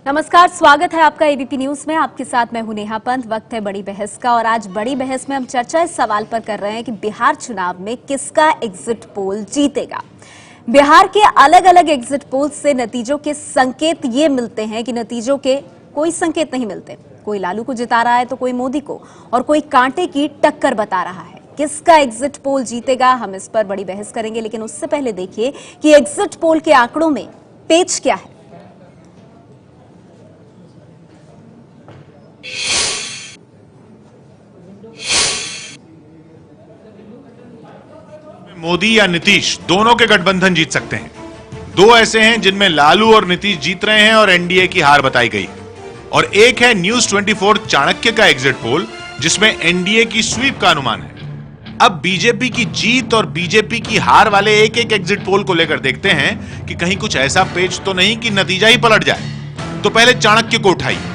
नमस्कार, स्वागत है आपका एबीपी न्यूज में। आपके साथ मैं हूं नेहा पंत। वक्त है बड़ी बहस का और आज बड़ी बहस में हम चर्चा इस सवाल पर कर रहे हैं कि बिहार चुनाव में किसका एग्जिट पोल जीतेगा। बिहार के अलग अलग एग्जिट पोल से नतीजों के संकेत ये मिलते हैं कि नतीजों के कोई संकेत नहीं मिलते। कोई लालू को जिता रहा है तो कोई मोदी को, और कोई कांटे की टक्कर बता रहा है। किसका एग्जिट पोल जीतेगा, हम इस पर बड़ी बहस करेंगे, लेकिन उससे पहले देखिए कि एग्जिट पोल के आंकड़ों में पेच क्या है। मोदी या नीतीश, दोनों के गठबंधन जीत सकते हैं। दो ऐसे हैं जिनमें लालू और नीतीश जीत रहे हैं और एनडीए की हार बताई गई, और एक है न्यूज 24 चाणक्य का एग्जिट पोल जिसमें एनडीए की स्वीप का अनुमान है। अब बीजेपी की जीत और बीजेपी की हार वाले एक एक एग्जिट पोल को लेकर देखते हैं कि कहीं कुछ ऐसा पेच तो नहीं कि नतीजा ही पलट जाए। तो पहले चाणक्य को उठाइए।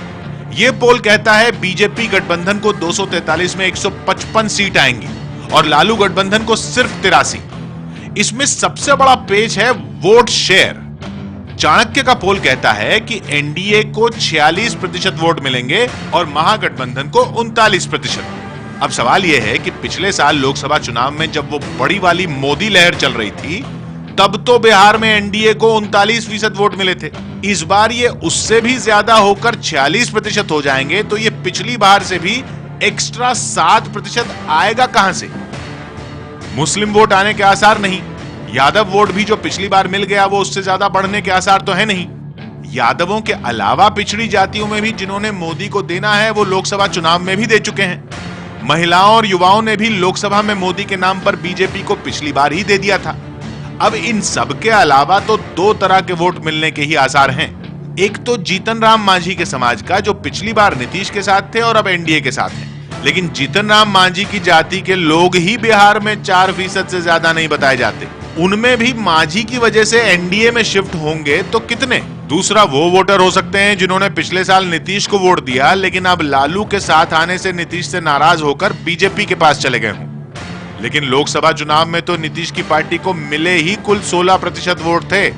यह पोल कहता है बीजेपी गठबंधन को 243 में 155 सीट आएंगी और लालू गठबंधन को सिर्फ 83। इसमें सबसे बड़ा पेच है वोट शेयर। चाणक्य का पोल कहता है कि एनडीए को 46% वोट मिलेंगे और महागठबंधन को 39%। अब सवाल यह है कि पिछले साल लोकसभा चुनाव में जब वो बड़ी वाली मोदी लहर चल रही थी, तब तो बिहार में एनडीए को 39% वोट मिले थे। इस बार ये उससे भी ज्यादा होकर 46% हो जाएंगे, तो ये पिछली बार से भी एक्स्ट्रा 7% आएगा कहां से? मुस्लिम वोट आने के आसार नहीं। यादव वोट भी जो पिछली बार मिल गया वो उससे ज्यादा बढ़ने के आसार तो है नहीं। यादवों के अलावा पिछड़ी जातियों में भी जिन्होंने मोदी को देना है वो लोकसभा चुनाव में भी दे चुके हैं। महिलाओं और युवाओं ने भी लोकसभा में मोदी के नाम पर बीजेपी को पिछली बार ही दे दिया था। अब इन सब के अलावा तो दो तरह के वोट मिलने के ही आसार हैं। एक तो जीतन राम मांझी के समाज का, जो पिछली बार नीतीश के साथ थे और अब एनडीए के साथ हैं। लेकिन जीतन राम मांझी की जाति के लोग ही बिहार में 4% से ज्यादा नहीं बताए जाते। उनमें भी मांझी की वजह से एनडीए में शिफ्ट होंगे तो कितने? दूसरा वो वोटर हो सकते हैं जिन्होंने पिछले साल नीतीश को वोट दिया, लेकिन अब लालू के साथ आने से नीतीश से नाराज होकर बीजेपी के पास चले गए हों। लेकिन लोकसभा चुनाव में तो नीतीश की पार्टी को मिले ही कुल 16% वोट थे।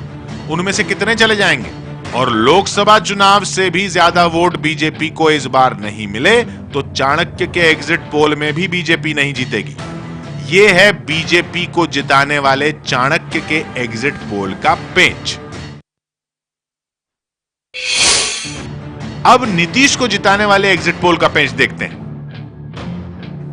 उनमें से कितने चले जाएंगे? और लोकसभा चुनाव से भी ज्यादा वोट बीजेपी को इस बार नहीं मिले तो चाणक्य के एग्जिट पोल में भी बीजेपी नहीं जीतेगी। यह है बीजेपी को जिताने वाले चाणक्य के एग्जिट पोल का पेच। अब नीतीश को जिताने वाले एग्जिट पोल का पेच देखते हैं।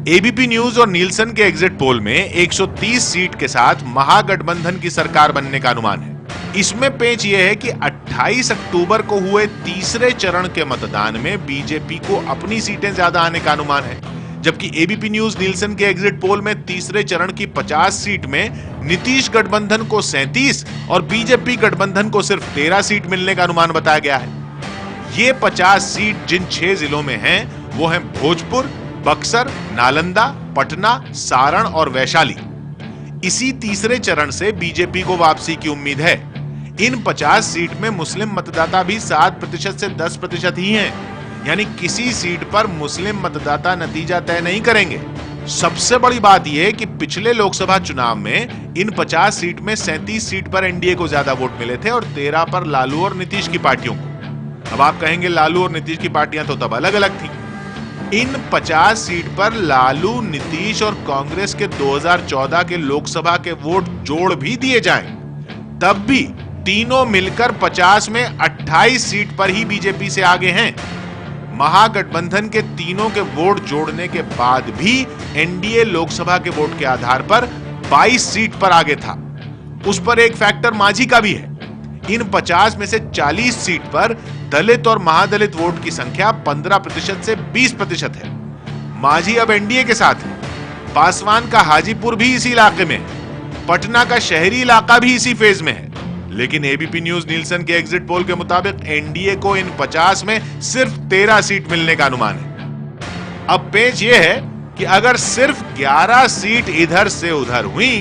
एबीपी न्यूज और नीलसन के एग्जिट पोल में 130 सीट के साथ महागठबंधन की सरकार बनने का अनुमान है। इसमें पेच यह है कि 28 अक्टूबर को हुए तीसरे चरण के मतदान में बीजेपी को अपनी सीटें ज्यादा आने का अनुमान है, जबकि एबीपी न्यूज नीलसन के एग्जिट पोल में तीसरे चरण की 50 सीट में नीतीश गठबंधन को 37 और बीजेपी गठबंधन को सिर्फ 13 सीट मिलने का अनुमान बताया गया है। ये 50 सीट जिन 6 जिलों में हैं, वो हैं भोजपुर, बक्सर, नालंदा, पटना, सारण और वैशाली। इसी तीसरे चरण से बीजेपी को वापसी की उम्मीद है। इन 50 सीट में मुस्लिम मतदाता भी 7% से 10% ही हैं, यानी किसी सीट पर मुस्लिम मतदाता नतीजा तय नहीं करेंगे। सबसे बड़ी बात यह है कि पिछले लोकसभा चुनाव में इन 50 सीट में 37 सीट पर एनडीए को ज्यादा वोट मिले थे और 13 पर लालू और नीतीश की पार्टियों को। अब आप कहेंगे लालू और नीतीश की पार्टियां तो तब अलग अलग थी। इन 50 सीट पर लालू, नीतीश और कांग्रेस के 2014 के लोकसभा के वोट जोड़ भी दिए जाएं, तब भी तीनों मिलकर 50 में 28 सीट पर ही बीजेपी से आगे हैं। महागठबंधन के तीनों के वोट जोड़ने के बाद भी एनडीए लोकसभा के वोट के आधार पर 22 सीट पर आगे था। उस पर एक फैक्टर मांझी का भी है। इन 50 में से 40 सीट पर दलित और महादलित वोट की संख्या 15% से 20% है। मांझी अब एनडीए के साथ है। पासवान का हाजीपुर भी इसी इलाके में है। पटना का शहरी इलाका भी इसी फेज में है। लेकिन एबीपी न्यूज नीलसन के एग्जिट पोल के मुताबिक एनडीए को इन 50 में सिर्फ 13 सीट मिलने का अनुमान है। अब पेच यह है कि अगर सिर्फ 11 सीट इधर से उधर हुई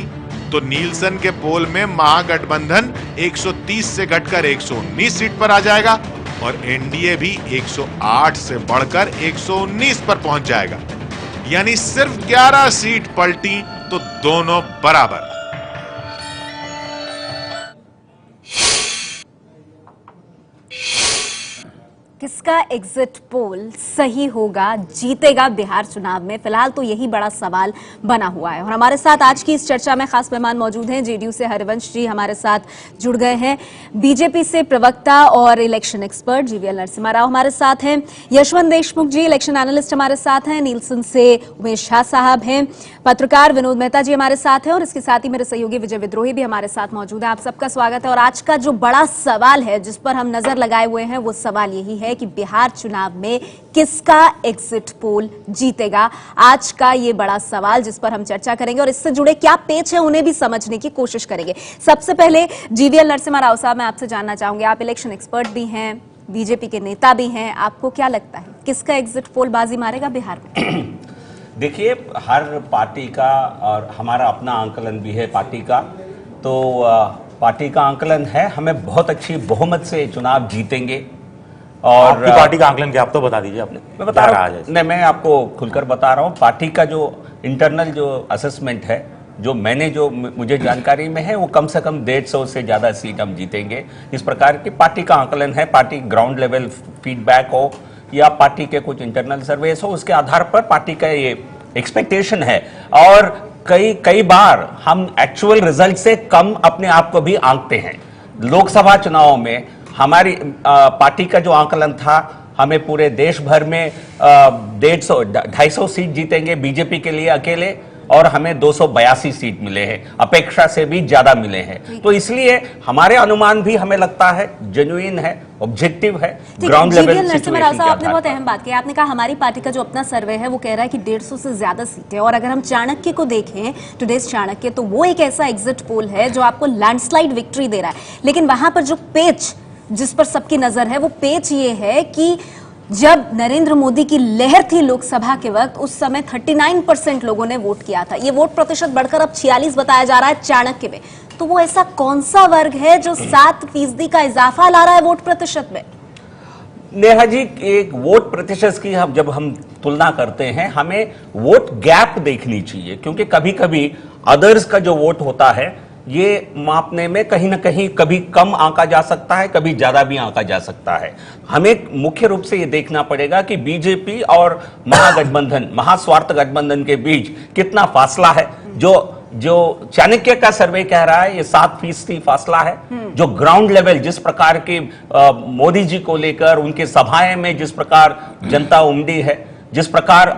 तो नीलसन के पोल में महागठबंधन 130 से घटकर 119 सीट पर आ जाएगा और एनडीए भी 108 से बढ़कर 119 पर पहुंच जाएगा। यानी सिर्फ 11 सीट पलटी तो दोनों बराबर। किसका एग्जिट पोल सही होगा, जीतेगा बिहार चुनाव में? फिलहाल तो यही बड़ा सवाल बना हुआ है और हमारे साथ आज की इस चर्चा में खास मेहमान मौजूद हैं। जेडीयू से हरिवंश जी हमारे साथ जुड़ गए हैं, बीजेपी से प्रवक्ता और election expert GVL Narasimha Rao हमारे साथ हैं, यशवंत देशमुख जी इलेक्शन एनालिस्ट हमारे साथ हैं, नीलसन से उमेश झा साहब हैं, पत्रकार विनोद मेहता जी हमारे साथ हैं और इसके साथ ही मेरे सहयोगी विजय विद्रोही भी हमारे साथ मौजूद है। आप सबका स्वागत है। और आज का जो बड़ा सवाल है जिस पर हम नजर लगाए हुए हैं वो सवाल यही है कि बिहार चुनाव में किसका एग्जिट पोल जीतेगा। आज का ये बड़ा सवाल जिस पर हम चर्चा करेंगे और इससे जुड़े क्या पेच है उन्हें भी समझने की कोशिश करेंगे। सबसे पहले जीवीएल नरसिम्हा राव साहब, मैं आपसे जानना चाहूंगी, आप इलेक्शन एक्सपर्ट भी हैं, बीजेपी के नेता भी हैं, आपको क्या लगता है किसका एग्जिट पोल बाजी मारेगा बिहार में? देखिए, हर पार्टी का और हमारा अपना आंकलन भी है पार्टी का, तो पार्टी का आंकलन है हमें बहुत अच्छी बहुमत से चुनाव जीतेंगे। और आपकी पार्टी का आंकलन क्या, आप तो बता दीजिए। आपने मैं बता रहा हूँ, नहीं मैं आपको खुलकर बता रहा हूँ, पार्टी का जो इंटरनल जो असेसमेंट है, जो मुझे जानकारी में है, वो कम से कम 150 से ज्यादा सीट हम जीतेंगे। इस प्रकार की पार्टी का आंकलन है। पार्टी ग्राउंड लेवल फीडबैक हो या पार्टी के कुछ इंटरनल सर्वेस हो, उसके आधार पर पार्टी का ये एक्सपेक्टेशन है। और कई बार हम एक्चुअल रिजल्ट से कम अपने आप को भी आंकते हैं। लोकसभा चुनाव में हमारी पार्टी का जो आंकलन था, हमें पूरे देश भर में 250 सीट जीतेंगे बीजेपी के लिए अकेले, और हमें 282 सीट मिले हैं, अपेक्षा से भी ज्यादा मिले हैं। तो इसलिए हमारे अनुमान भी हमें लगता है जेन्युइन है, ऑब्जेक्टिव है, ग्राउंड लेवल सिचुएशन के आधार। आपने बहुत अहम बात की, आपने कहा हमारी पार्टी का जो अपना सर्वे है वो कह रहा है कि 150 से ज्यादा सीटें, और अगर हम चाणक्य को देखें, टुडेज चाणक्य, तो वो एक ऐसा एग्जिट पोल है जो आपको लैंडस्लाइड विक्ट्री दे रहा है। लेकिन वहां पर जो पेच जिस पर सबकी नजर है वो पेच ये है कि जब नरेंद्र मोदी की लहर थी लोकसभा के वक्त, उस समय 39% लोगों ने वोट किया था। ये वोट प्रतिशत बढ़कर अब 46 बताया जा रहा है चाणक्य में। तो वो ऐसा कौन सा वर्ग है जो 7% का इजाफा ला रहा है वोट प्रतिशत में? नेहा जी, एक वोट प्रतिशत की जब हम तुलना करते हैं, हमें वोट गैप देखनी चाहिए, क्योंकि कभी कभी अदर्स का जो वोट होता है ये मापने में कहीं ना कहीं कभी कम आंका जा सकता है, कभी ज्यादा भी आंका जा सकता है। हमें मुख्य रूप से ये देखना पड़ेगा कि बीजेपी और महागठबंधन, महास्वार्थ गठबंधन के बीच कितना फासला है। जो चाणक्य का सर्वे कह रहा है ये 7% फासला है। जो ग्राउंड लेवल जिस प्रकार के मोदी जी को लेकर उनके सभाएं में जिस प्रकार जनता उमड़ी है, जिस प्रकार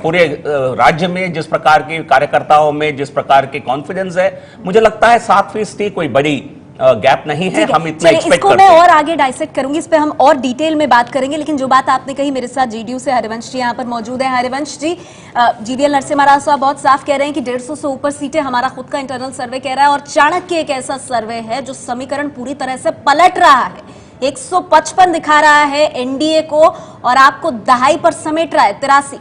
पूरे राज्य में जिस प्रकार के कार्यकर्ताओं में जिस प्रकार के कॉन्फिडेंस है, मुझे लगता है 7% कोई बड़ी गैप नहीं है। हम इतना एक्सपेक्ट करते हैं। मैं और आगे डाइसेक्ट करूंगी, इस पे हम और डिटेल में बात करेंगे। लेकिन जो बात आपने कही, मेरे साथ जेडीयू से हरिवंश जी यहाँ पर मौजूद है। हरिवंश जी, जीवीएल नरसिम्हा राव साहब बहुत साफ कह रहे हैं कि 150 से ऊपर सीटें हमारा खुद का इंटरनल सर्वे कह रहा है, और चाणक्य एक ऐसा सर्वे है जो समीकरण पूरी तरह से पलट रहा है। 155 दिखा रहा है एनडीए को और आपको दहाई पर समेट रहा है 83।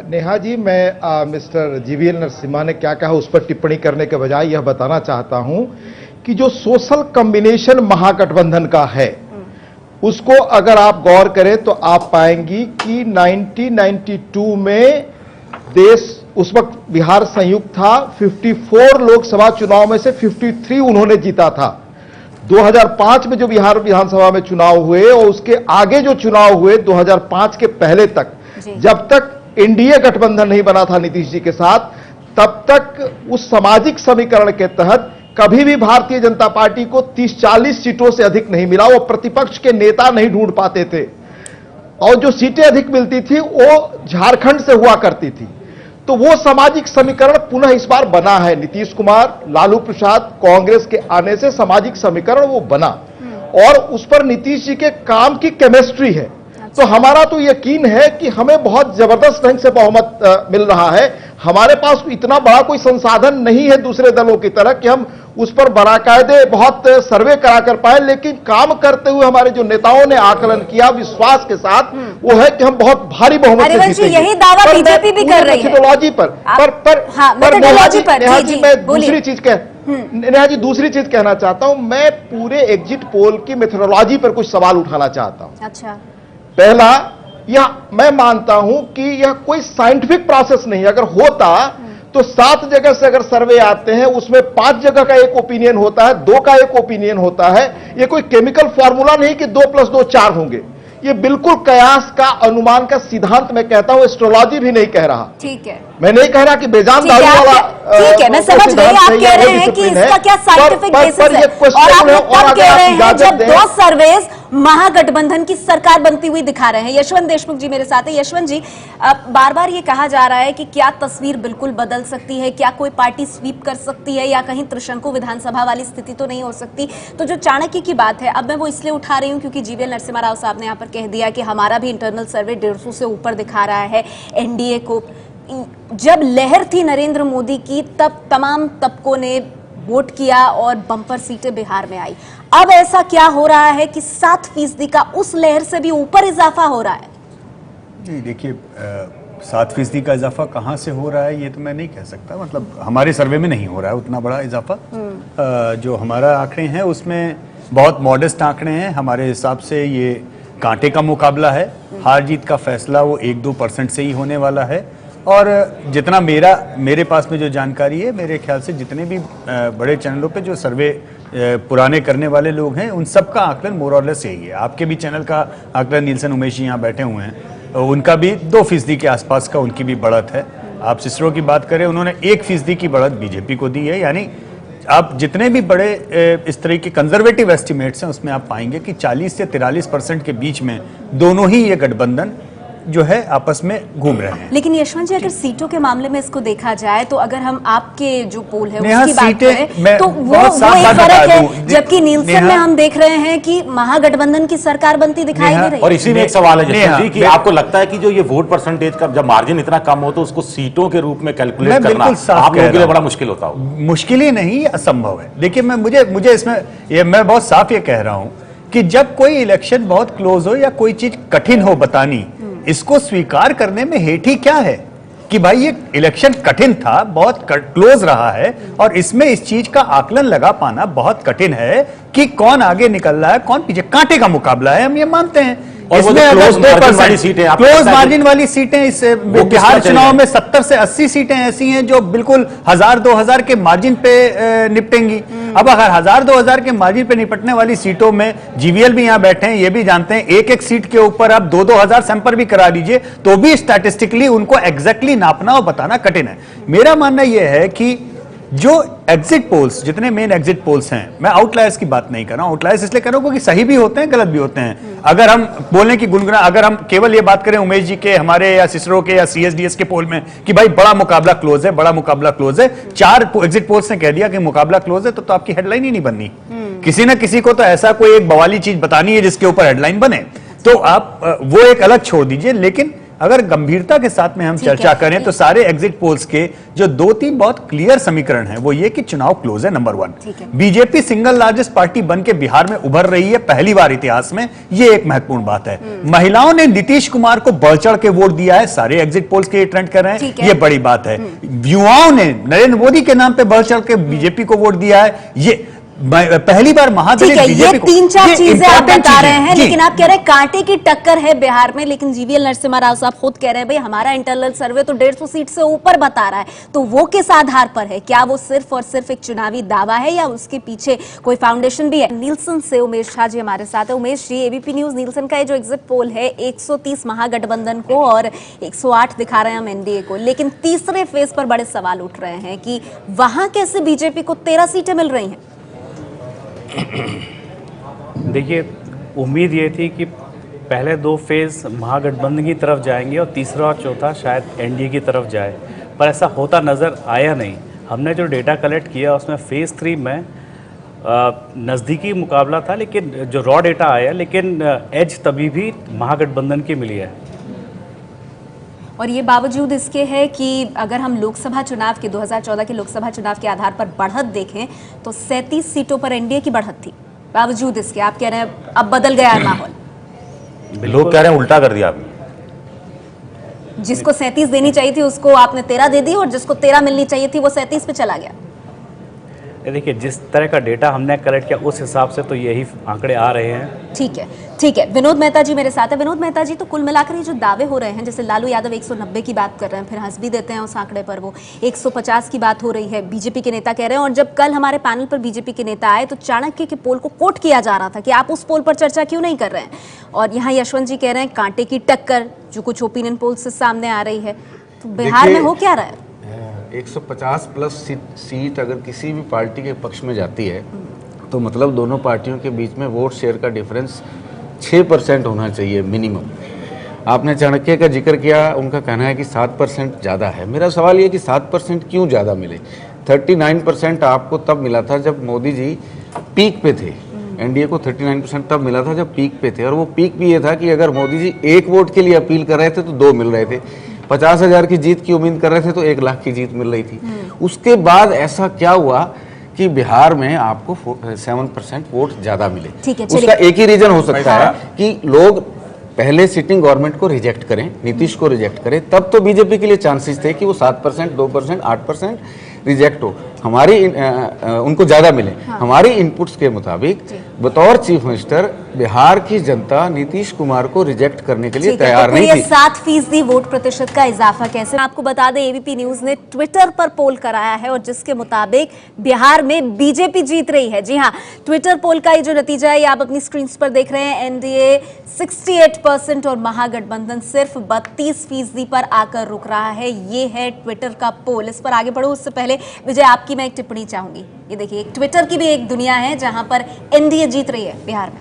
नेहा जी, मैं मिस्टर जीवीएल नरसिम्हा ने क्या कहा उस पर टिप्पणी करने के बजाय यह बताना चाहता हूं कि जो सोशल कॉम्बिनेशन महागठबंधन का है उसको अगर आप गौर करें तो आप पाएंगी कि 1992 में देश, उस वक्त बिहार संयुक्त था, 54 लोकसभा चुनाव में से 53 उन्होंने जीता था। 2005 में जो बिहार विधानसभा में चुनाव हुए और उसके आगे जो चुनाव हुए 2005 के पहले तक, जब तक एनडीए गठबंधन नहीं बना था नीतीश जी के साथ, तब तक उस सामाजिक समीकरण के तहत कभी भी भारतीय जनता पार्टी को 30-40 सीटों से अधिक नहीं मिला। वो प्रतिपक्ष के नेता नहीं ढूंढ पाते थे, और जो सीटें अधिक मिलती थी वो झारखंड से हुआ करती थी। तो वो सामाजिक समीकरण पुनः इस बार बना है। नीतीश कुमार, लालू प्रसाद, कांग्रेस के आने से सामाजिक समीकरण वो बना, और उस पर नीतीश जी के काम की केमिस्ट्री है। तो हमारा तो यकीन है कि हमें बहुत जबरदस्त ढंग से बहुमत मिल रहा है। हमारे पास इतना बड़ा कोई संसाधन नहीं है दूसरे दलों की तरह कि हम उस पर बाकायदे बहुत सर्वे करा कर पाए, लेकिन काम करते हुए हमारे जो नेताओं ने आकलन किया विश्वास के साथ, वो है कि हम बहुत भारी बहुमत से जीतेंगे। यही दावा बीजेपी भी कर रही है मेथोडोलॉजी पर। नेहा जी, दूसरी चीज कहना चाहता हूं, मैं पूरे एग्जिट पोल की मेथोडोलॉजी पर कुछ सवाल उठाना चाहता हूं। अच्छा, पहला, यह मैं मानता हूं कि यह कोई साइंटिफिक प्रोसेस नहीं है। अगर होता तो 7 जगह से अगर सर्वे आते हैं उसमें 5 जगह का एक ओपिनियन होता है, 2 का एक ओपिनियन होता है। ये कोई केमिकल फॉर्मूला नहीं कि 2 + 2 4 होंगे। ये बिल्कुल कयास का, अनुमान का सिद्धांत मैं कहता हूं, एस्ट्रोलॉजी भी नहीं कह रहा। ठीक है, मैं नहीं कह रहा कि बेजान ठीक है, दारू वाला ठीक है, मैं समझ गई। आप कह रहे हैं कि इसका क्या साइंटिफिक बेसिस है, और आप लोग तब कह रहे हैं जब 2 सर्वेस महागठबंधन की सरकार बनती हुई दिखा रहे हैं। यशवंत देशमुख जी मेरे साथ है। यशवंत जी, बार बार ये कहा जा रहा है कि क्या तस्वीर बिल्कुल बदल सकती है, क्या कोई पार्टी स्वीप कर सकती है, या कहीं त्रिशंकु विधानसभा वाली स्थिति तो नहीं हो सकती। तो जो चाणक्य की बात है, अब मैं वो इसलिए उठा रही हूं क्योंकि जीवीएल नरसिम्हा राव साहब ने यहाँ पर कह दिया कि हमारा भी इंटरनल सर्वे 150 से ऊपर दिखा रहा है एनडीए को। जब लहर थी नरेंद्र मोदी की, तब तमाम तबकों ने वोट किया और बम्पर सीटें बिहार में आई। अब ऐसा क्या हो रहा है कि 7% का उस लहर से भी ऊपर इजाफा हो रहा है? नहीं, देखिए 7% का इजाफा कहाँ से हो रहा है ये तो मैं नहीं कह सकता। मतलब हमारे सर्वे में नहीं हो रहा है उतना बड़ा इजाफा। जो हमारा आंकड़े हैं उसमें बहुत मॉडेस्ट आंकड़े हैं। हमारे हिसाब से ये कांटे का मुकाबला है। हार जीत का फैसला वो 1-2% से ही होने वाला है। और जितना मेरे पास में जो जानकारी है, मेरे ख्याल से जितने भी बड़े चैनलों पे जो सर्वे पुराने करने वाले लोग हैं, उन सब का आकलन मोर और लेस यही है। आपके भी चैनल का आकलन, नीलसन उमेश जी यहाँ बैठे हुए हैं, उनका भी 2% के आसपास का उनकी भी बढ़त है। आप सिसरो की बात करें, उन्होंने 1% की बढ़त बीजेपी को दी है। यानी आप जितने भी बड़े इस तरह के कंजर्वेटिव एस्टिमेट्स हैं उसमें आप पाएंगे कि 40 से 43% के बीच में दोनों ही ये गठबंधन जो है आपस में घूम रहे हैं। लेकिन यशवंत जी, अगर सीटों के मामले में इसको देखा जाए तो अगर हम आपके जो पोल है नेहा, उसकी बात करें तो वो साफ एक बात फर्क बता है। दूं। जबकि नीलसन में हम देख रहे हैं कि महागठबंधन की सरकार बनती दिखाई दे रही और है। इसी में एक सवाल है नेहा, जसवंत जी कि आपको लगता है कि जो ये वोट परसेंटेज का जब मार्जिन इतना कम हो तो उसको सीटों के रूप में कैलकुलेट मैं करना बिल्कुल साफ आप कह लोगों के लिए रहा बड़ा हूं। मुश्किल होता हो? मुश्किल ही नहीं, असंभव है। देखिए मुझे इसमें मैं बहुत साफ ये कह रहा हूं कि जब कोई इलेक्शन बहुत क्लोज हो या कोई चीज कठिन हो बतानी, इसको स्वीकार करने में हेठ ही क्या है कि भाई ये इलेक्शन कठिन था, बहुत क्लोज रहा है, और इसमें इस चीज का आकलन लगा पाना बहुत कठिन है कि कौन आगे निकल रहा है कौन पीछे। कांटे का मुकाबला है, हम ये मानते हैं। और वो जो close margin वाली सीटें, आपको क्लोज लगता है मार्जिन वाली सीटें इस बिहार चुनाव में 70 से 80 सीटें ऐसी हैं जो बिल्कुल 1000-2000 के मार्जिन पे निपटेंगी। अब अगर 1000-2000 के मार्जिन पे निपटने वाली सीटों में जीवीएल भी यहां बैठे हैं, ये भी जानते हैं एक सीट के ऊपर आप 2-2 हजार सैंपल भी करा लीजिए तो भी स्टैटिस्टिकली उनको एग्जैक्टली नापना और बताना कठिन है। मेरा मानना यह है कि जो एग्जिट पोल्स, जितने मेन एग्जिट पोल्स हैं, मैं आउटलायर्स की बात नहीं कर रहा हूं। आउटलायर्स इसलिए कर रहा हूं क्योंकि सही भी होते हैं, गलत भी होते हैं। अगर हम बोलें कि गुनगुना, अगर हम केवल ये बात करें उमेश जी के, हमारे या सिसरो के या सीएसडीएस के पोल में कि भाई बड़ा मुकाबला क्लोज है, बड़ा मुकाबला क्लोज है, 4 एग्जिट पोल्स ने कह दिया कि मुकाबला क्लोज है, तो आपकी हेडलाइन ही नहीं बननी। किसी ना किसी को तो ऐसा कोई एक बवाली चीज बतानी है जिसके ऊपर हेडलाइन बने, तो आप वो एक अलग छोड़ दीजिए। लेकिन अगर गंभीरता के साथ में हम चर्चा करें तो सारे एग्जिट पोल्स के जो 2-3 बहुत क्लियर समीकरण हैं वो ये कि चुनाव क्लोज है, number 1। BJP single largest party बन के बिहार में उभर रही है पहली बार इतिहास में, ये एक महत्वपूर्ण बात है। महिलाओं ने नीतीश कुमार को बढ़ चढ़ के वोट दिया है, सारे एग्जिट पोल्स के ट्रेंड कर रहे हैं, ये बड़ी बात है। युवाओं ने नरेंद्र मोदी के नाम पे बढ़ चढ़ के बीजेपी को वोट दिया है, ये पहली बार महादलित बीजेपी को। 3-4 चीजें आप बता रहे हैं, लेकिन आप कह रहे हैं कांटे की टक्कर है बिहार में, लेकिन जीवीएल नरसिम्हा राव साहब खुद कह रहे हैं भाई हमारा इंटरनल सर्वे तो 150 सीट से ऊपर बता रहा है। तो वो किस आधार पर है? क्या वो सिर्फ और सिर्फ एक चुनावी दावा है या उसके पीछे कोई फाउंडेशन भी है? नीलसन से उमेश झा जी हमारे साथ है। Umesh ji, ABP news Nielsen का ये जो एग्जिट पोल है 130 महागठबंधन को और 108 दिखा रहे हैं हम एनडीए को, लेकिन तीसरे फेज पर बड़े सवाल उठ रहे हैं कि वहां कैसे बीजेपी को 13 सीटें मिल रही हैं। देखिए, उम्मीद ये थी कि पहले 2 फेज़ महागठबंधन की तरफ जाएंगे और तीसरा और चौथा शायद एनडीए की तरफ जाए, पर ऐसा होता नज़र आया नहीं। हमने जो डेटा कलेक्ट किया उसमें फेज़ 3 में नज़दीकी मुकाबला था, लेकिन जो रॉ डेटा आया, लेकिन एज तभी भी महागठबंधन की मिली है। और ये बावजूद इसके है कि अगर हम लोकसभा चुनाव के 2014 के लोकसभा चुनाव के आधार पर बढ़त देखें तो 37 सीटों पर एनडीए की बढ़त थी। बावजूद इसके आप कह रहे हैं अब बदल गया है माहौल। लोग कह रहे हैं उल्टा कर दिया आपने। जिसको 37 देनी चाहिए थी उसको आपने 13 दे दी और जिसको 13 मिलनी चाहिए थी वो 37 पे चला गया। ये देखिए, जिस तरह का डेटा हमने कलेक्ट किया उस हिसाब से तो यही आंकड़े आ रहे हैं। ठीक है। विनोद मेहता जी मेरे साथ है। विनोद मेहता जी, तो कुल मिलाकर ये जो दावे हो रहे हैं, जैसे लालू यादव 190 की बात कर रहे हैं, फिर हंस भी देते हैं उस आंकड़े पर, वो 150 की बात हो रही है, बीजेपी के नेता कह रहे हैं। और जब कल हमारे पैनल पर बीजेपी के नेता आए तो चाणक्य के पोल को कोट किया जा रहा था कि आप उस पोल पर चर्चा क्यों नहीं कर रहे हैं। और यहाँ यशवंत जी कह रहे हैं कांटे की टक्कर, जो कुछ ओपिनियन पोल से सामने आ रही है। तो बिहार में हो क्या रहा है? 150 प्लस सीट अगर किसी भी पार्टी के पक्ष में जाती है तो मतलब दोनों पार्टियों के बीच में वोट शेयर का डिफरेंस 6% होना चाहिए मिनिमम। आपने चाणक्य का जिक्र किया, उनका कहना है कि 7% ज़्यादा है। मेरा सवाल ये कि 7% क्यों ज़्यादा मिले? 39% आपको तब मिला था जब मोदी जी पीक पे थे। एनडीए को 39% तब मिला था जब पीक पे थे, और वो पीक भी ये था कि अगर मोदी जी 1 वोट के लिए अपील कर रहे थे तो 2 मिल रहे थे। 50,000 की जीत की उम्मीद कर रहे थे तो 1 लाख की जीत मिल रही थी। उसके बाद ऐसा क्या हुआ कि बिहार में आपको 7% वोट ज्यादा मिले? उसका एक ही रीजन हो सकता है कि लोग पहले सिटिंग गवर्नमेंट को रिजेक्ट करें, नीतीश को रिजेक्ट करें, तब तो बीजेपी के लिए चांसेस थे कि वो 7%, 2%, 8% रिजेक्ट हो, उनको ज्यादा मिले। हमारी इनपुट्स के मुताबिक बतौर चीफ मिनिस्टर बिहार की जनता नीतीश कुमार को रिजेक्ट करने के लिए तैयार नहीं थी। 7% वोट प्रतिशत का इजाफा कैसे? आपको बता दें, एबीपी न्यूज ने ट्विटर पर पोल कराया है और जिसके मुताबिक बिहार में बीजेपी जीत रही है। जी हाँ, ट्विटर पोल का ये जो नतीजा है, ये आप अपनी स्क्रीन पर देख रहे हैं। एनडीए 68% और महागठबंधन सिर्फ 32% पर आकर रुक रहा है। ये है ट्विटर का पोल। इस पर आगे बढ़ो उससे पहले विजय, आपकी मैं एक टिप्पणी चाहूंगी। ये देखिए, ट्विटर की भी एक दुनिया है जहां पर एनडीए जीत रही है बिहार में।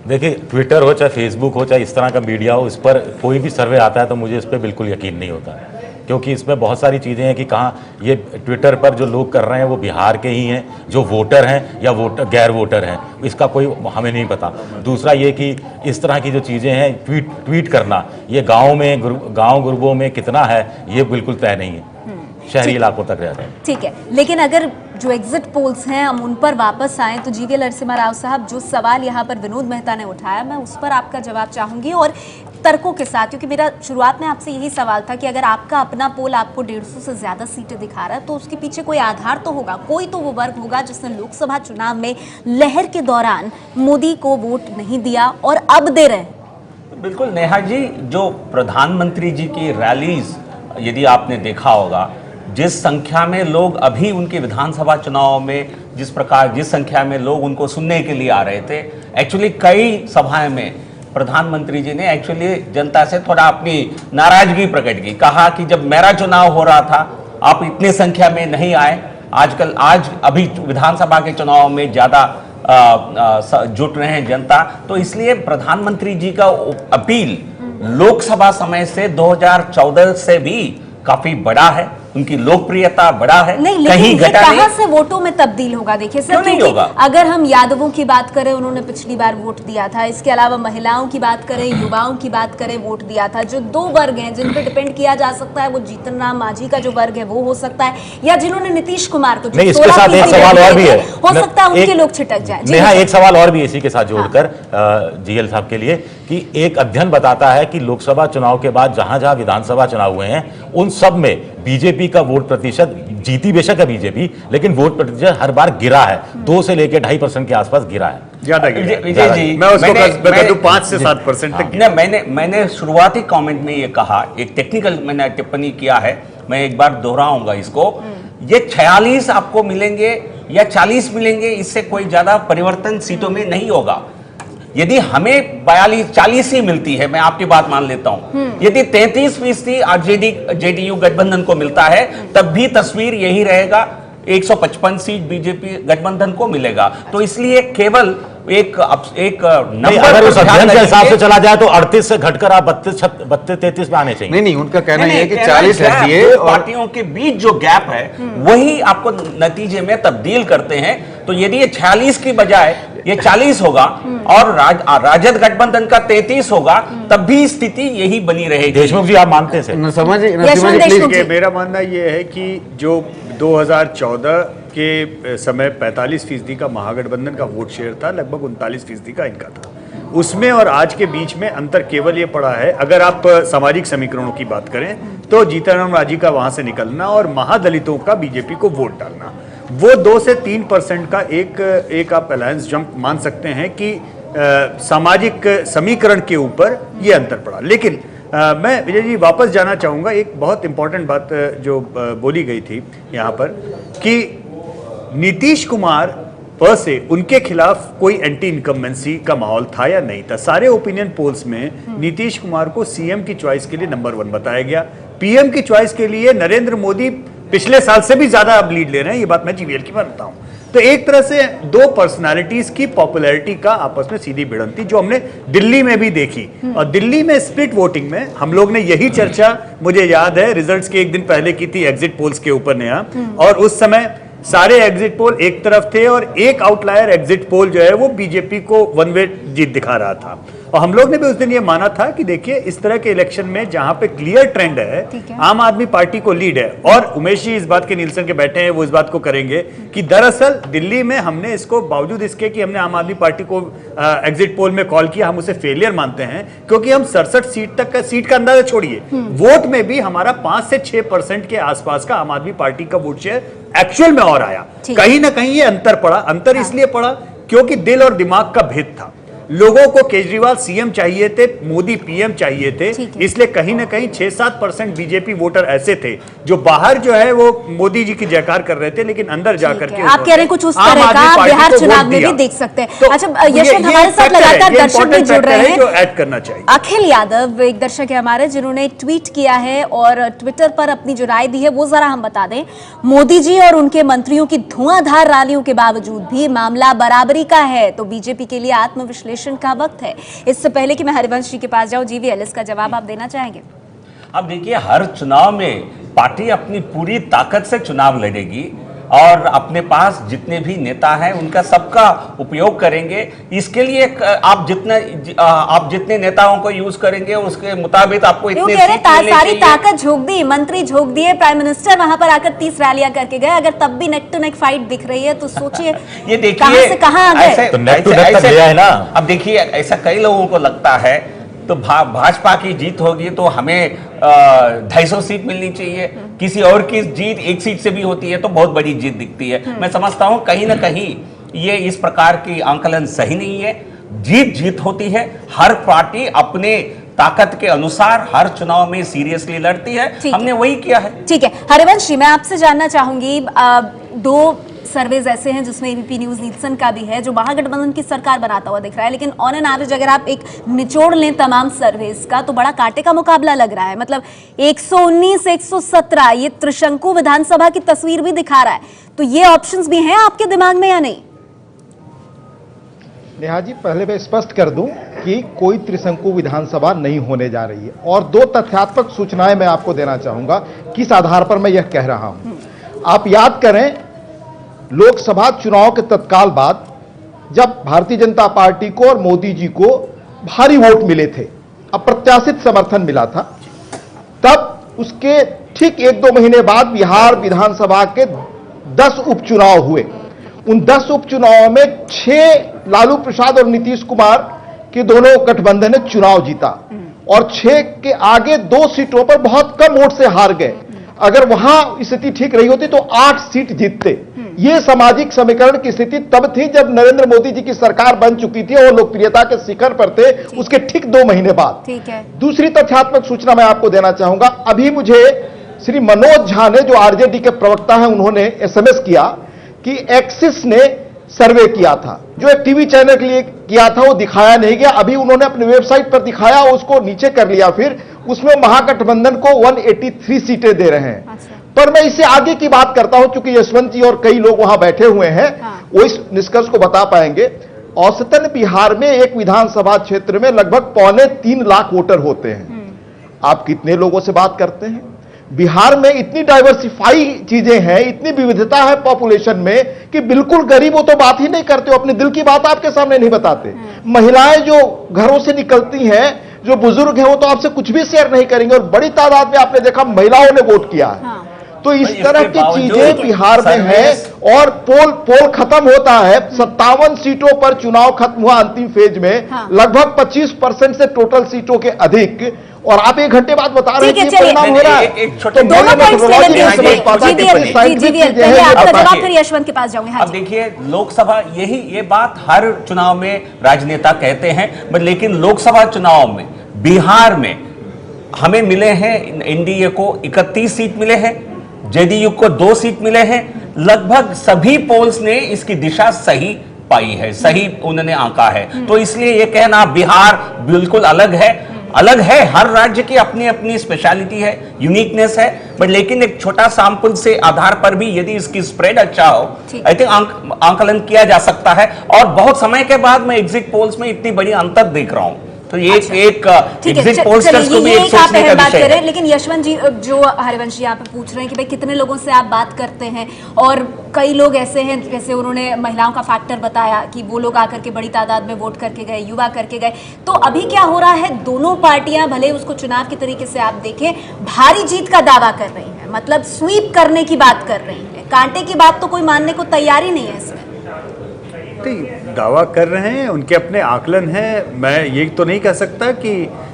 देखिए, ट्विटर हो चाहे फेसबुक हो चाहे इस तरह का मीडिया हो, इस पर कोई भी सर्वे आता है तो मुझे इस पर बिल्कुल यकीन नहीं होता है, क्योंकि इसमें बहुत सारी चीज़ें हैं कि कहाँ ये ट्विटर पर जो लोग कर रहे हैं वो बिहार के ही हैं, जो वोटर हैं या गैर वोटर हैं, इसका कोई हमें नहीं पता। दूसरा ये कि इस तरह की जो चीज़ें हैं, ट्वीट करना, ये गाँव गुरबों में कितना है ये बिल्कुल तय नहीं है, शहरी इलाकों तक रहते हैं। ठीक है, लेकिन अगर जो एग्जिट पोल्स हैं हम उन पर वापस आएं तो जीवीएल नरसिम्हा राव साहब, जो सवाल यहाँ पर विनोद मेहता ने उठाया, मैं उस पर आपका जवाब चाहूंगी और तर्कों के साथ, क्योंकि मेरा शुरुआत में आपसे यही सवाल था कि अगर आपका अपना पोल आपको 150 से ज्यादा सीटें दिखा रहा है तो उसके पीछे कोई आधार तो होगा, कोई तो वो वर्ग होगा जिसने लोकसभा चुनाव में लहर के दौरान मोदी को वोट नहीं दिया और अब दे रहे हैं। बिल्कुल नेहा जी, जो प्रधानमंत्री जी की रैलीज यदि आपने देखा होगा, जिस संख्या में लोग अभी उनके विधानसभा चुनाव में जिस संख्या में लोग उनको सुनने के लिए आ रहे थे, एक्चुअली कई सभाएं में प्रधानमंत्री जी ने एक्चुअली जनता से थोड़ा अपनी नाराजगी प्रकट की। कहा कि जब मेरा चुनाव हो रहा था आप इतनी संख्या में नहीं आए, आज अभी विधानसभा के चुनाव में ज्यादा जुट रहे हैं जनता, तो इसलिए प्रधानमंत्री जी का अपील लोकसभा समय से 2014 से भी काफी बड़ा है, उनकी लोकप्रियता बड़ा है, नहीं, लेकिन ये कहां से वोटों में तब्दील होगा? देखिए सर, क्योंकि अगर हम यादवों की बात करें, उन्होंने पिछली बार वोट दिया था, इसके अलावा महिलाओं की बात करें, युवाओं की बात करें, वोट दिया था। जो 2 वर्ग हैं जिन पर डिपेंड किया जा सकता है, वो जीतन राम मांझी का जो वर्ग है वो हो सकता है, या जिन्होंने नीतीश कुमार को, नहीं, इसके साथ एक सवाल और भी है, हो सकता है उनके लोग छिटक जाए। नेहा, एक सवाल और भी इसी के साथ जोड़कर जीएल साहब के लिए, कि एक अध्ययन बताता है कि लोकसभा चुनाव के बाद जहां जहां विधानसभा चुनाव हुए हैं उन सब में बीजेपी का वोट प्रतिशत, जीती बेशक है बीजेपी, लेकिन वोट प्रतिशत हर बार गिरा है, 2 से लेकर 2.5% के आसपास गिरा है। ज्यादा गिरा। विजय जी, मैं उसको बता दूं 5 से 7% तक गिरा। मैंने शुरुआती कमेंट में ये कहा, एक टेक्निकल मैंने टिप्पणी किया है, मैं एक बार दोहराऊंगा इसको। ये 46 आपको मिलेंगे या 40 मिलेंगे, इससे कोई ज्यादा परिवर्तन सीटों में नहीं होगा। यदि हमें 42-40 ही मिलती है, मैं आपकी बात मान लेता हूं, यदि 33% जेडीयू गठबंधन को मिलता है, तब भी तस्वीर यही रहेगा, 155 सीट बीजेपी गठबंधन को मिलेगा। तो इसलिए केवल एक नंबर, अगर उस अध्ययन के हिसाब से चला जाए तो 38 से घटकर आप 32-33 में आने चाहिए। नहीं, उनका कहना यह है कि 40 एनडीए और पार्टियों के बीच जो गैप है वही आपको नतीजे में तब्दील करते हैं। तो यदि ये 46 की बजाय ये 40 होगा और राजद गठबंधन का 33 होगा, तब भी स्थिति यही बनी रहेगी। देशमुख जी, आप मानते हैं? समझिए, मेरा मानना यह है कि जो 2014 के समय 45% का महागठबंधन का वोट शेयर था, लगभग 39% का इनका था। उसमें और आज के बीच में अंतर केवल ये पड़ा है, अगर आप सामाजिक समीकरणों की बात करें तो जीतन राम मांझी का वहां से निकलना और महादलितों का बीजेपी को वोट डालना, वो 2 से 3% का एक आप अलायंस जंप मान सकते हैं कि सामाजिक समीकरण के ऊपर ये अंतर पड़ा। लेकिन मैं विजय जी वापस जाना चाहूंगा, एक बहुत इंपॉर्टेंट बात जो बोली गई थी यहाँ पर कि नीतीश कुमार पर से उनके खिलाफ कोई एंटी इनकम्बेंसी का माहौल था या नहीं था। सारे ओपिनियन पोल्स में नीतीश कुमार को सीएम की चॉइस के लिए नंबर 1 बताया गया। पीएम की चॉइस के लिए नरेंद्र मोदी पिछले साल से भी ज्यादा अब लीड ले रहे हैं, ये बात मैं जीवीएल की मानता हूं। तो एक तरह से दो पर्सनालिटीज की पॉपुलैरिटी का आपस में सीधी भिड़ंती जो हमने दिल्ली में भी देखी, और दिल्ली में स्प्लिट वोटिंग में हम लोग ने यही चर्चा मुझे याद है रिजल्ट्स के एक दिन पहले की थी एग्जिट पोल्स के ऊपर नया, और उस समय सारे एग्जिट पोल एक तरफ थे और एक आउटलायर एग्जिट पोल जो है वो बीजेपी को वन वे जीत दिखा रहा था। और हम लोग ने भी उस दिन ये माना था कि देखिए इस तरह के इलेक्शन में जहां पे क्लियर ट्रेंड है आम आदमी पार्टी को लीड है, और उमेश जी इस बात के नीलसन के बैठे हैं वो इस बात को करेंगे कि दरअसल दिल्ली में हमने इसको बावजूद इसके कि हमने आम आदमी पार्टी को एग्जिट पोल में कॉल किया, हम उसे फेलियर मानते हैं क्योंकि हम 67 सीट का अंदाजा छोड़िए, वोट में भी हमारा 5 से 6% के आसपास का आम आदमी पार्टी का वोट शेयर एक्चुअल में और आया। कहीं ना कहीं ये अंतर पड़ा। अंतर इसलिए पड़ा क्योंकि दिल और दिमाग का भेद था। लोगों को केजरीवाल सीएम चाहिए थे, मोदी पीएम चाहिए थे, इसलिए कहीं ना कहीं 6-7% बीजेपी वोटर ऐसे थे जो बाहर जो है वो मोदी जी की जयकार कर रहे थे, लेकिन अंदर जाकर के आप कह रहे हैं कुछ उस तरह का आप बिहार चुनाव में भी देख सकते हैं। तो अच्छा यशवंत, हमारे साथ लगातार दर्शक भी जुड़ रहे हैं जो ऐड करना चाहिए। अखिल यादव एक दर्शक है हमारे जिन्होंने ट्वीट किया है और ट्विटर पर अपनी जो राय दी है वो जरा हम बता दें। मोदी जी और उनके मंत्रियों की धुआंधार रैलियों के बावजूद भी मामला बराबरी का है, तो बीजेपी के लिए आत्मविश्लेषण का वक्त है। इससे पहले कि मैं हरिवंश जी के पास जाऊं, जीवीएल इसका जवाब आप देना चाहेंगे? अब देखिए हर चुनाव में पार्टी अपनी पूरी ताकत से चुनाव लड़ेगी और अपने पास जितने भी नेता हैं उनका सबका उपयोग करेंगे। इसके लिए आप जितने नेताओं को यूज करेंगे उसके मुताबिक आपको इतने सारी ताकत झोंक दी, मंत्री झोंक दिए, प्राइम मिनिस्टर वहां पर आकर 30 रैलियां करके गए, अगर तब भी नेक टू नेक फाइट दिख रही है तो सोचिए ये देखिए कहां से कहां आ गए। तो नेक टू नेक तक गया है ना। अब देखिए ऐसा कई लोगों को लगता है तो भाजपा की जीत होगी तो हमें 250 सीट मिलनी चाहिए, किसी और की जीत 1 सीट से भी होती है तो बहुत बड़ी जीत दिखती है। मैं समझता हूं कहीं ना कहीं ये इस प्रकार की आंकलन सही नहीं है। जीत होती है, हर पार्टी अपने ताकत के अनुसार हर चुनाव में सीरियसली लड़ती है, हमने वही किया है। ठीक है हरिवंश जी, मैं आपसे जानना चाहूंगी, 2 सर्वेज ऐसे हैं जिसमें एबीपी न्यूज नीलसन का भी है जो महागठबंधन की सरकार बनाता हुआ दिख रहा है, लेकिन ऑन एन एवरेज अगर आप एक निचोड़ लें तमाम सर्वेज का तो बड़ा कांटे का मुकाबला लग रहा है। मतलब 119, 117 ये त्रिशंकु विधानसभा की तस्वीर भी दिखा रहा है, तो ये ऑप्शंस भी हैं आपके दिमाग में या नहीं? नेहा जी, पहले मैं स्पष्ट कर दूं कि कोई त्रिशंकु विधानसभा नहीं होने जा रही है, और 2 तथ्यात्मक सूचनाएं मैं आपको देना चाहूंगा किस आधार पर मैं यह कह रहा हूं। आप याद करें लोकसभा चुनाव के तत्काल बाद जब भारतीय जनता पार्टी को और मोदी जी को भारी वोट मिले थे, अप्रत्याशित समर्थन मिला था, तब उसके ठीक 1-2 महीने बाद बिहार विधानसभा के 10 उपचुनाव हुए। उन 10 उपचुनावों में 6 लालू प्रसाद और नीतीश कुमार के दोनों गठबंधन ने चुनाव जीता, और 6 के आगे 2 सीटों पर बहुत कम वोट से हार गए। अगर वहां स्थिति ठीक रही होती तो 8 सीट जीतते। यह सामाजिक समीकरण की स्थिति तब थी जब नरेंद्र मोदी जी की सरकार बन चुकी थी और लोकप्रियता के शिखर पर थे, उसके ठीक 2 महीने बाद। ठीक है। दूसरी तथ्यात्मक सूचना मैं आपको देना चाहूंगा, अभी मुझे श्री मनोज झा ने जो आरजेडी के प्रवक्ता हैं उन्होंने एसएमएस किया कि एक्सिस ने सर्वे किया था, जो एक टीवी चैनल के लिए किया था वो दिखाया नहीं गया, अभी उन्होंने अपनी वेबसाइट पर दिखाया, उसको नीचे कर लिया, फिर उसमें महागठबंधन को 183 सीटें दे रहे हैं। अच्छा। पर मैं इससे आगे की बात करता हूं क्योंकि यशवंत जी और कई लोग वहां बैठे हुए हैं, वो इस निष्कर्ष को बता पाएंगे। औसतन बिहार में एक विधानसभा क्षेत्र में लगभग 2.25 लाख वोटर होते हैं। आप कितने लोगों से बात करते हैं? बिहार में इतनी डाइवर्सिफाई चीजें हैं, इतनी विविधता है पॉपुलेशन में कि बिल्कुल गरीब वो तो बात ही नहीं करते, अपने दिल की बात आपके सामने नहीं बताते। महिलाएं जो घरों से निकलती हैं, जो बुजुर्ग हैं, वो तो आपसे कुछ भी शेयर नहीं करेंगे, और बड़ी तादाद में आपने देखा महिलाओं ने वोट किया है। तो इस इसके तरह की बावजूद चीजें बिहार में है और पोल खत्म होता है। 57 सीटों पर चुनाव खत्म हुआ अंतिम फेज में, हाँ। लगभग 25% से टोटल सीटों के अधिक, और आप 1 घंटे बाद बता रहे हैं ठीक है, कि ये परिणाम हो रहा है। एक छोटे तो दोनों मैं पॉइंट्स ले methodology लेते नहीं हैं समझ पाता कि जीवीएल, scientific जीवीएल, चीजें पहले हैं। आपका अब जवाब देखिए- फिर यशवंत के पास जाऊंगी। हाँ अब जी। देखिए, लोकसभा ये बात हर चुनाव में राजनेता कहते हैं, बट लेकिन लोकसभा चुनाव में बिहार में हमें मिले हैं, एनडीए को 31 सीट मिले हैं, जेडीयू को 2 सीट मिले हैं। लगभग सभी पोल्स ने इसकी दिशा सही पाई है, सही उन्होंने आंका है। तो इसलिए ये कहना बिहार बिल्कुल अलग है, हर राज्य की अपनी अपनी स्पेशलिटी है, यूनिकनेस है, बट लेकिन एक छोटा सैंपल से आधार पर भी यदि इसकी स्प्रेड अच्छा हो, आई थिंक आंकलन किया जा सकता है। और बहुत समय के बाद मैं एग्जिट पोल्स में इतनी बड़ी अंतर देख रहा हूं, तो ये अच्छा। एक ठीक है, एग्जिट पोलस्टर्स को भी ये एक एक आप सोचने का बात विषय करें, है। लेकिन यशवंत जी, जो हरिवंश जी यहाँ पे पूछ रहे हैं कि भाई कितने लोगों से आप बात करते हैं, और कई लोग ऐसे हैं, जैसे उन्होंने महिलाओं का फैक्टर बताया कि वो लोग आकर के बड़ी तादाद में वोट करके गए, युवा करके गए। तो अभी क्या हो रहा है, दोनों पार्टियां भले उसको चुनाव के तरीके से आप देखें, भारी जीत का दावा कर रही है, मतलब स्वीप करने की बात कर रही है। कांटे की बात तो कोई मानने को तैयार ही नहीं है इसमें। दावा कर रहे हैं, उनके अपने आकलन हैं। मैं ये तो नहीं कह सकता कि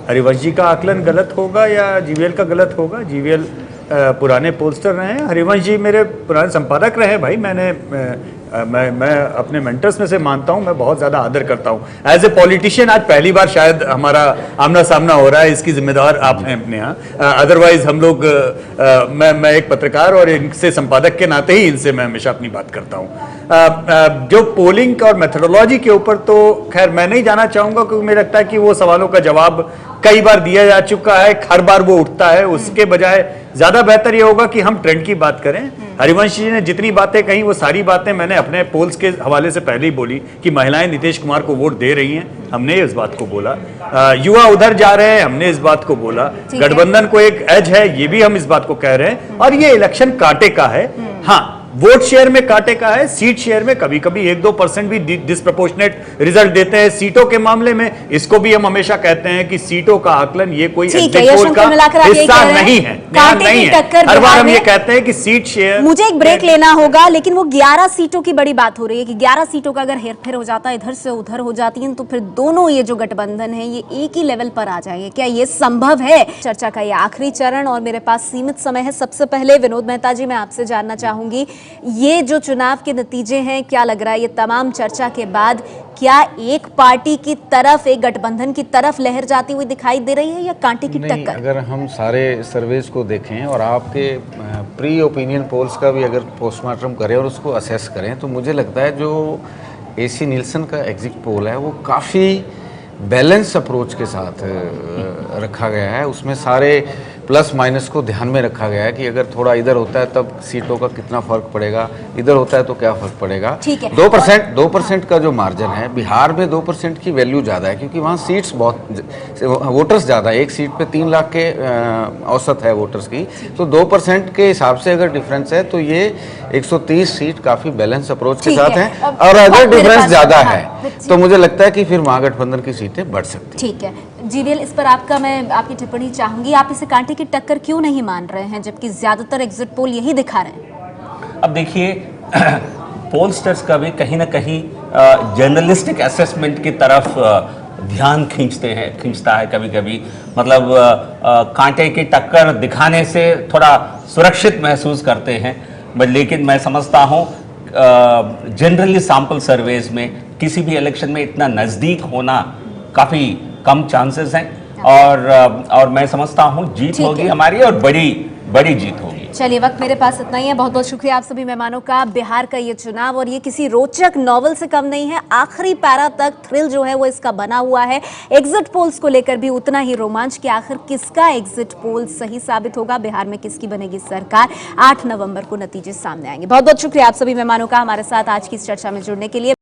हरिवंश जी का आकलन गलत होगा या जीवीएल का गलत होगा। जीवीएल पुराने पोस्टर रहे हैं, हरिवंश जी मेरे पुराने संपादक रहे। भाई मैं अपने मेंटर्स में से मानता हूं, मैं बहुत ज़्यादा आदर करता हूं। एज ए पॉलिटिशियन आज पहली बार शायद हमारा आमना सामना हो रहा है, इसकी जिम्मेदार आप हैं अपने यहाँ। अदरवाइज हम लोग मैं एक पत्रकार और इनसे संपादक के नाते ही इनसे मैं हमेशा अपनी बात करता हूँ। जो पोलिंग और मेथोडोलॉजी के ऊपर तो खैर मैं नहीं जाना चाहूँगा, क्योंकि मुझे लगता है कि वो सवालों का जवाब कई बार दिया जा चुका है, हर बार वो उठता है। उसके बजाय ज्यादा बेहतर ये होगा कि हम ट्रेंड की बात करें। हरिवंश जी ने जितनी बातें कही वो सारी बातें मैंने अपने पोल्स के हवाले से पहले ही बोली कि महिलाएं नीतीश कुमार को वोट दे रही हैं, हमने इस बात को बोला। युवा उधर जा रहे हैं, हमने इस बात को बोला। गठबंधन को एक एज है, ये भी हम इस बात को कह रहे हैं। और ये इलेक्शन कांटे का है। हाँ, वोट शेयर में कांटे का है, सीट शेयर में कभी कभी 1-2% भी डिस्प्रपोर्शनेट रिजल्ट देते हैं। सीटों के मामले में इसको भी हम हमेशा कहते हैं कि सीटों का आकलन ये कोई एग्जिट पोल का हिस्सा नहीं है, नहीं है। हर बार हम ये कहते हैं कि सीट शेयर। मुझे एक ब्रेक लेना होगा, लेकिन वो 11 सीटों की बड़ी बात हो रही है कि 11 सीटों का अगर हेरफेर हो जाता है, इधर से उधर हो जाती है, तो फिर दोनों ये जो गठबंधन है ये एक ही लेवल पर आ जाएंगे। क्या ये संभव है? चर्चा का ये आखिरी चरण और मेरे पास सीमित समय है। सबसे पहले विनोद मेहता जी, मैं आपसे जानना चाहूंगी, ये जो चुनाव के नतीजे हैं, क्या लग रहा है ये तमाम चर्चा के बाद, क्या एक पार्टी की तरफ, एक गठबंधन की तरफ लहर जाती हुई दिखाई दे रही है या कांटे की नहीं, टक्कर? अगर हम सारे सर्वेज को देखें और आपके प्री ओपिनियन पोल्स का भी अगर पोस्टमार्टम करें और उसको असेस करें, तो मुझे लगता है जो एसी नीलसन का एग्जिट पोल है वो काफ़ी बैलेंस अप्रोच के साथ रखा गया है। उसमें सारे प्लस माइनस को ध्यान में रखा गया है कि अगर थोड़ा इधर होता है तब सीटों का कितना फर्क पड़ेगा, इधर होता है तो क्या फर्क पड़ेगा। ठीक है। 2% का जो मार्जिन है, बिहार में 2% की वैल्यू ज़्यादा है क्योंकि वहाँ सीट्स बहुत, वोटर्स ज़्यादा है। एक सीट पे 3 लाख के औसत है वोटर्स की, तो 2% के हिसाब से अगर डिफरेंस है तो ये 130 सीट काफ़ी बैलेंस अप्रोच के साथ है। और अगर डिफरेंस ज़्यादा है तो मुझे लगता है कि फिर महागठबंधन की सीटें बढ़ सकती। ठीक है जीवीएल, इस पर मैं आपकी टिप्पणी चाहूंगी। आप इसे कांटे की टक्कर क्यों नहीं मान रहे हैं, जबकि ज्यादातर एग्जिट पोल यही दिखा रहे हैं? अब देखिए, पोलस्टर्स का भी कहीं ना कहीं जर्नलिस्टिक असेसमेंट की तरफ ध्यान खींचता है कभी कभी। मतलब कांटे की टक्कर दिखाने से थोड़ा सुरक्षित महसूस करते हैं, बट लेकिन मैं समझता हूँ जनरली सैंपल सर्वेज में किसी भी इलेक्शन में इतना नज़दीक होना काफ़ी कम चांसेस हैं। और मैं समझता हूँ जीत होगी हमारी, और बड़ी जीत होगी। चलिए, वक्त मेरे पास इतना ही है। बहुत बहुत शुक्रिया आप सभी मेहमानों का। बिहार का ये चुनाव, और ये किसी रोचक नॉवल से कम नहीं है। आखिरी पैरा तक थ्रिल जो है वो इसका बना हुआ है। एग्जिट पोल्स को लेकर भी उतना ही रोमांच कि आखिर किसका एग्जिट पोल सही साबित होगा, बिहार में किसकी बनेगी सरकार। 8 नवंबर को नतीजे सामने आएंगे। बहुत बहुत शुक्रिया आप सभी मेहमानों का हमारे साथ आज की इस चर्चा में जुड़ने के लिए।